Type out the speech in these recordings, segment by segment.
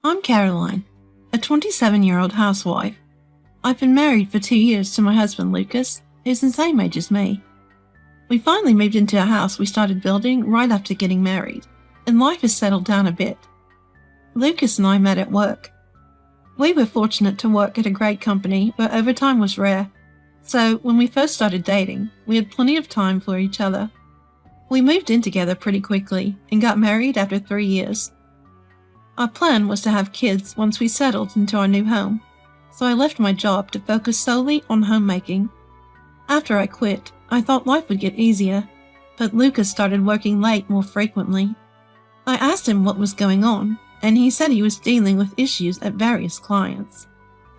I'm Caroline, a 27-year-old housewife. I've been married for 2 years to my husband Lucas, who's the same age as me. We finally moved into a house we started building right after getting married, and life has settled down a bit. Lucas and I met at work. We were fortunate to work at a great company where overtime was rare, so when we first started dating, we had plenty of time for each other. We moved in together pretty quickly and got married after 3 years. Our plan was to have kids once we settled into our new home, so I left my job to focus solely on homemaking. After I quit, I thought life would get easier, but Lucas started working late more frequently. I asked him what was going on, and he said he was dealing with issues at various clients.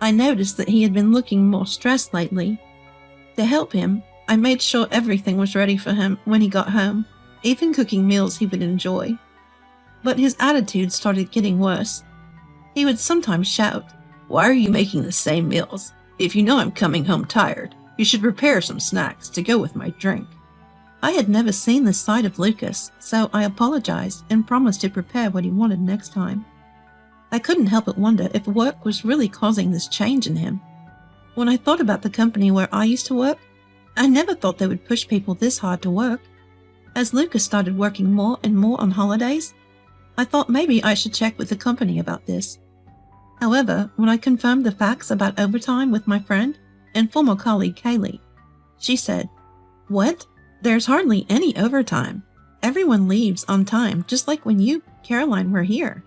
I noticed that he had been looking more stressed lately. To help him, I made sure everything was ready for him when he got home, even cooking meals he would enjoy. But his attitude started getting worse. He would sometimes shout, "Why are you making the same meals? If you know I'm coming home tired, you should prepare some snacks to go with my drink." I had never seen this side of Lucas, so I apologized and promised to prepare what he wanted next time. I couldn't help but wonder if work was really causing this change in him. When I thought about the company where I used to work, I never thought they would push people this hard to work. As Lucas started working more and more on holidays, I thought maybe I should check with the company about this. However, when I confirmed the facts about overtime with my friend and former colleague Kaylee, she said, "What? There's hardly any overtime. Everyone leaves on time, just like when you, Caroline, were here."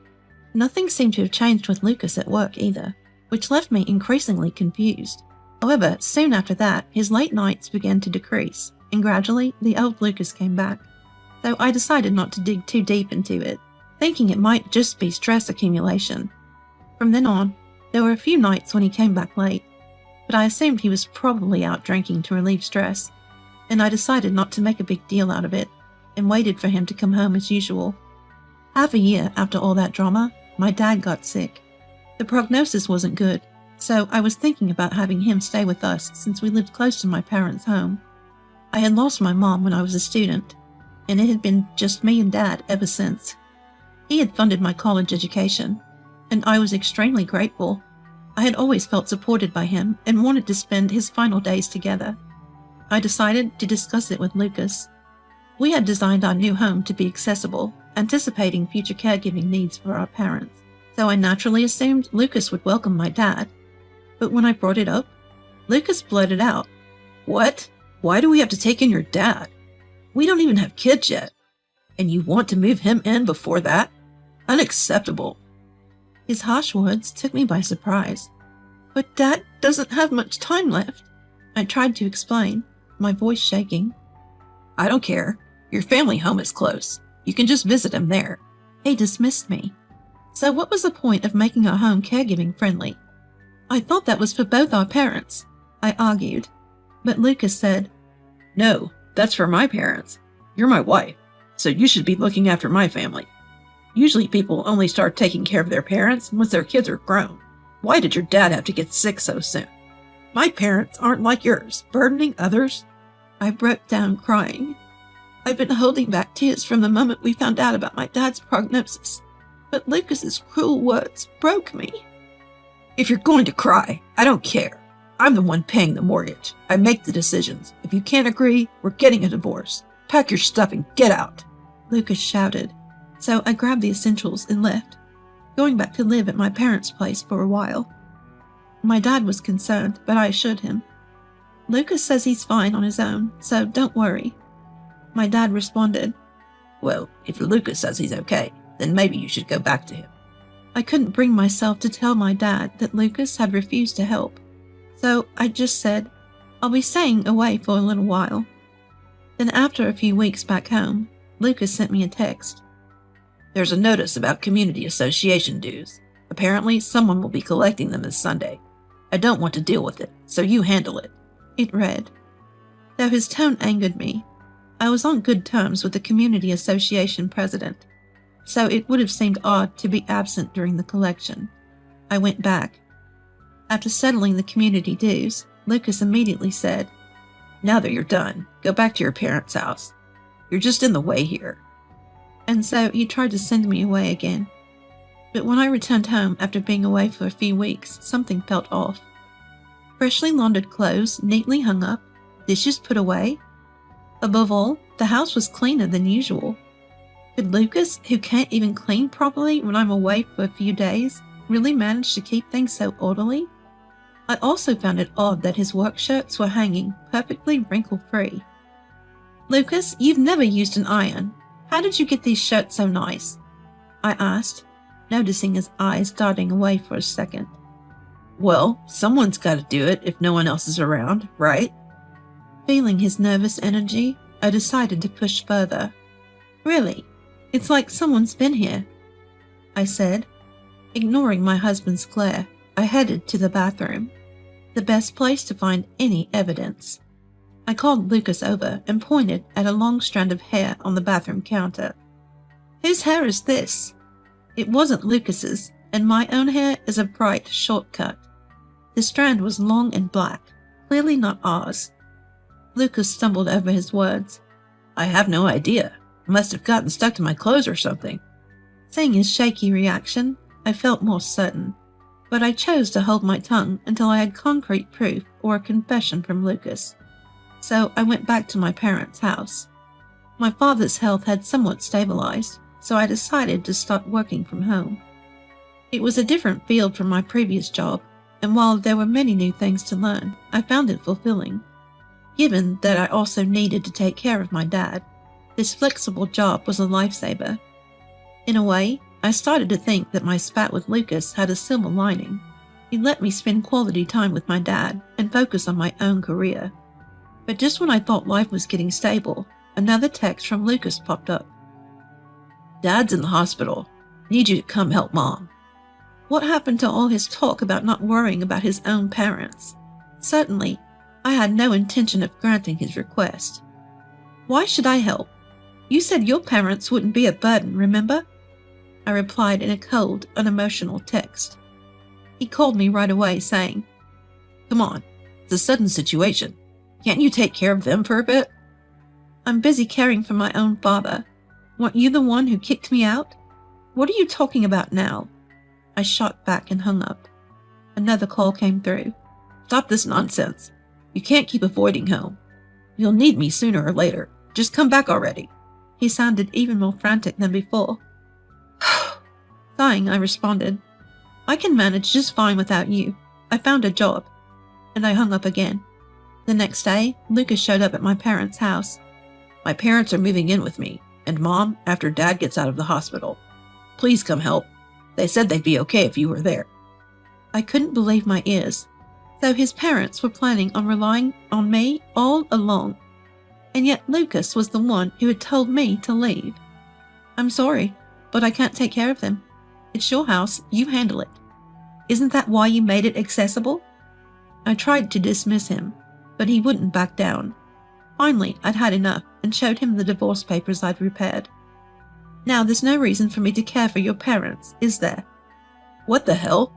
Nothing seemed to have changed with Lucas at work either, which left me increasingly confused. However, soon after that, his late nights began to decrease, and gradually the old Lucas came back. So I decided not to dig too deep into it, thinking it might just be stress accumulation. From then on, there were a few nights when he came back late, but I assumed he was probably out drinking to relieve stress, and I decided not to make a big deal out of it, and waited for him to come home as usual. Half a year after all that drama, my dad got sick. The prognosis wasn't good, so I was thinking about having him stay with us since we lived close to my parents' home. I had lost my mom when I was a student, and it had been just me and Dad ever since. He had funded my college education, and I was extremely grateful. I had always felt supported by him and wanted to spend his final days together. I decided to discuss it with Lucas. We had designed our new home to be accessible, anticipating future caregiving needs for our parents, so I naturally assumed Lucas would welcome my dad. But when I brought it up, Lucas blurted out, "What? Why do we have to take in your dad? We don't even have kids yet. And you want to move him in before that? Unacceptable." His harsh words took me by surprise. "But Dad doesn't have much time left," I tried to explain, my voice shaking. "I don't care. Your family home is close. You can just visit him there." He dismissed me. So what was the point of making our home caregiving friendly? I thought that was for both our parents, I argued. But Lucas said, "No, that's for my parents. You're my wife, so you should be looking after my family. Usually people only start taking care of their parents once their kids are grown. Why did your dad have to get sick so soon? My parents aren't like yours, burdening others." I broke down crying. I'd been holding back tears from the moment we found out about my dad's prognosis, but Lucas's cruel words broke me. "If you're going to cry, I don't care. I'm the one paying the mortgage. I make the decisions. If you can't agree, we're getting a divorce. Pack your stuff and get out," Lucas shouted. So I grabbed the essentials and left, going back to live at my parents' place for a while. My dad was concerned, but I assured him, "Lucas says he's fine on his own, so don't worry." My dad responded, "Well, if Lucas says he's okay, then maybe you should go back to him." I couldn't bring myself to tell my dad that Lucas had refused to help, so I just said, "I'll be staying away for a little while." Then after a few weeks back home, Lucas sent me a text. "There's a notice about community association dues. Apparently someone will be collecting them this Sunday. I don't want to deal with it, so you handle it," it read. Though his tone angered me, I was on good terms with the community association president, so it would have seemed odd to be absent during the collection. I went back. After settling the community dues, Lucas immediately said, "Now that you're done, go back to your parents' house. You're just in the way here." And so he tried to send me away again. But when I returned home after being away for a few weeks, something felt off. Freshly laundered clothes neatly hung up, dishes put away. Above all, the house was cleaner than usual. Could Lucas, who can't even clean properly when I'm away for a few days, really manage to keep things so orderly? I also found it odd that his work shirts were hanging perfectly wrinkle-free. "Lucas, you've never used an iron. How did you get these shirts so nice?" I asked, noticing his eyes darting away for a second. "Well, someone's got to do it if no one else is around, right?" Feeling his nervous energy, I decided to push further. "Really? It's like someone's been here," I said. Ignoring my husband's glare, I headed to the bathroom, the best place to find any evidence. I called Lucas over and pointed at a long strand of hair on the bathroom counter. "Whose hair is this?" It wasn't Lucas's, and my own hair is a bright short cut. The strand was long and black, clearly not ours. Lucas stumbled over his words. "I have no idea. It must have gotten stuck to my clothes or something." Seeing his shaky reaction, I felt more certain, but I chose to hold my tongue until I had concrete proof or a confession from Lucas. So I went back to my parents' house. My father's health had somewhat stabilized, so I decided to start working from home. It was a different field from my previous job, and while there were many new things to learn, I found it fulfilling. Given that I also needed to take care of my dad, this flexible job was a lifesaver. In a way, I started to think that my spat with Lucas had a silver lining. He let me spend quality time with my dad and focus on my own career. But just when I thought life was getting stable, another text from Lucas popped up. "Dad's in the hospital. Need you to come help Mom." What happened to all his talk about not worrying about his own parents? Certainly, I had no intention of granting his request. "Why should I help? You said your parents wouldn't be a burden, remember?" I replied in a cold, unemotional text. He called me right away, saying, "Come on, it's a sudden situation. Can't you take care of them for a bit?" "I'm busy caring for my own father. Weren't you the one who kicked me out? What are you talking about now?" I shot back and hung up. Another call came through. "Stop this nonsense. You can't keep avoiding home. You'll need me sooner or later. Just come back already." He sounded even more frantic than before. Sighing, I responded, "I can manage just fine without you. I found a job." And I hung up again. The next day, Lucas showed up at my parents' house. "My parents are moving in with me, and Mom after Dad gets out of the hospital. Please come help. They said they'd be okay if you were there." I couldn't believe my ears. So his parents were planning on relying on me all along. And yet Lucas was the one who had told me to leave. "I'm sorry, but I can't take care of them. It's your house, you handle it. Isn't that why you made it accessible?" I tried to dismiss him, but he wouldn't back down. Finally, I'd had enough and showed him the divorce papers I'd prepared. "Now there's no reason for me to care for your parents, is there?" "What the hell?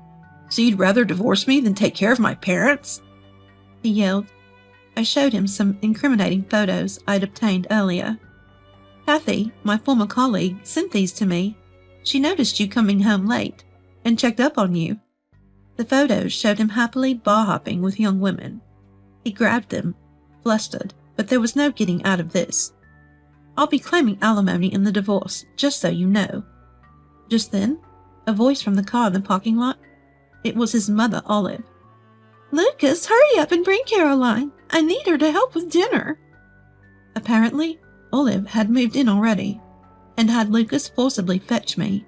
So you'd rather divorce me than take care of my parents?" he yelled. I showed him some incriminating photos I'd obtained earlier. "Kathy, my former colleague, sent these to me. She noticed you coming home late and checked up on you." The photos showed him happily bar-hopping with young women. He grabbed them, flustered, but there was no getting out of this. "I'll be claiming alimony in the divorce, just so you know." Just then, a voice from the car in the parking lot. It was his mother, Olive. "Lucas, hurry up and bring Caroline. I need her to help with dinner." Apparently, Olive had moved in already, and had Lucas forcibly fetch me.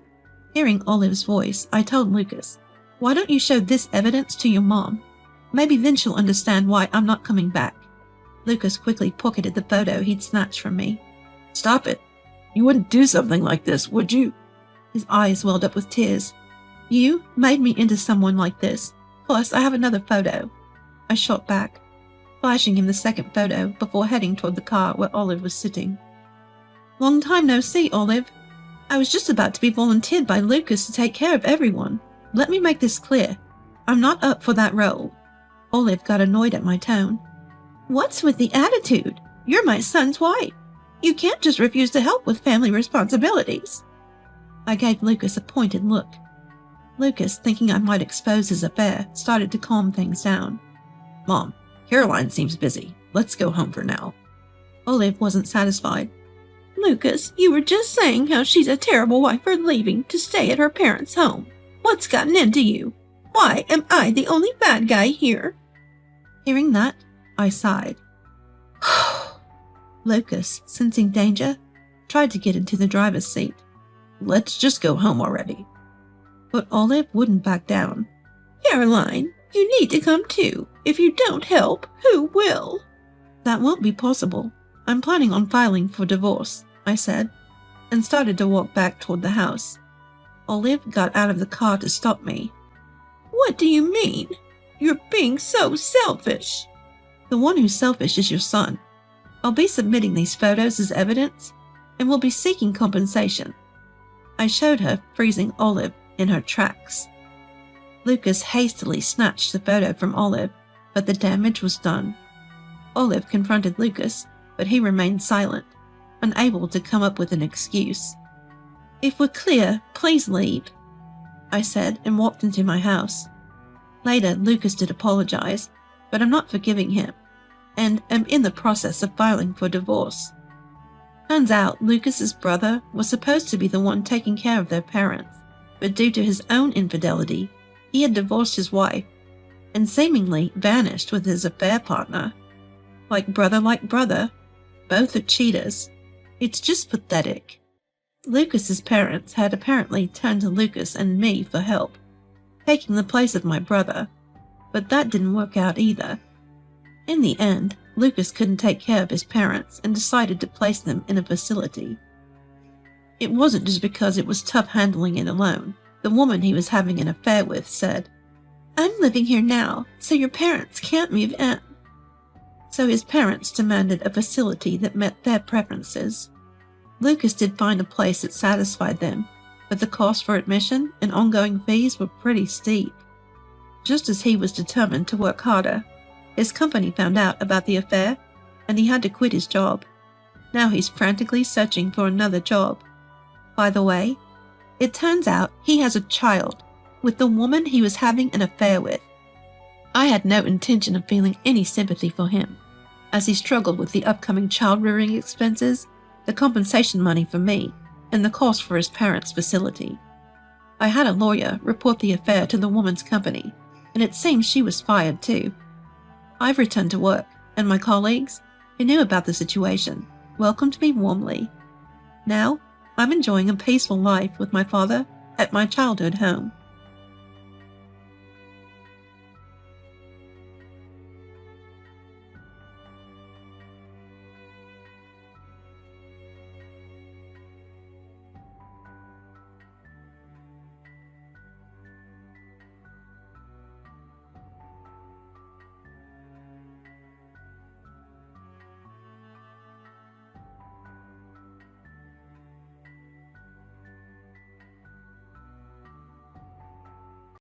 Hearing Olive's voice, I told Lucas, "Why don't you show this evidence to your mom? Maybe then she'll understand why I'm not coming back." Lucas quickly pocketed the photo he'd snatched from me. "Stop it. You wouldn't do something like this, would you?" His eyes welled up with tears. "You made me into someone like this. Plus, I have another photo." I shot back, flashing him the second photo before heading toward the car where Olive was sitting. "Long time no see, Olive. I was just about to be volunteered by Lucas to take care of everyone. Let me make this clear. I'm not up for that role." Olive got annoyed at my tone. "What's with the attitude? You're my son's wife. You can't just refuse to help with family responsibilities." I gave Lucas a pointed look. Lucas, thinking I might expose his affair, started to calm things down. Mom, Caroline seems busy. Let's go home for now. Olive wasn't satisfied. Lucas, you were just saying how she's a terrible wife for leaving to stay at her parents' home. What's gotten into you? Why am I the only bad guy here? Hearing that, I sighed. Lucas, sensing danger, tried to get into the driver's seat. Let's just go home already. But Olive wouldn't back down. Caroline, you need to come too. If you don't help, who will? That won't be possible. I'm planning on filing for divorce, I said, and started to walk back toward the house. Olive got out of the car to stop me. What do you mean? You're being so selfish. The one who's selfish is your son. I'll be submitting these photos as evidence, and will be seeking compensation. I showed her, freezing Olive in her tracks. Lucas hastily snatched the photo from Olive, but the damage was done. Olive confronted Lucas, but he remained silent, unable to come up with an excuse. If we're clear, please leave, I said, and walked into my house. Later, Lucas did apologize, but I'm not forgiving him, and am in the process of filing for divorce. Turns out Lucas's brother was supposed to be the one taking care of their parents, but due to his own infidelity, he had divorced his wife and seemingly vanished with his affair partner. Like brother, both are cheaters. It's just pathetic. Lucas's parents had apparently turned to Lucas and me for help, taking the place of my brother, but that didn't work out either. In the end, Lucas couldn't take care of his parents and decided to place them in a facility. It wasn't just because it was tough handling it alone. The woman he was having an affair with said, "I'm living here now, so your parents can't move in." So his parents demanded a facility that met their preferences. Lucas did find a place that satisfied them, but the cost for admission and ongoing fees were pretty steep. Just as he was determined to work harder, his company found out about the affair, and he had to quit his job. Now he's frantically searching for another job. By the way, it turns out he has a child with the woman he was having an affair with. I had no intention of feeling any sympathy for him, as he struggled with the upcoming child-rearing expenses, the compensation money for me, and the cost for his parents' facility. I had a lawyer report the affair to the woman's company, and it seems she was fired too. I've returned to work, and my colleagues, who knew about the situation, welcomed me warmly. Now, I'm enjoying a peaceful life with my father at my childhood home.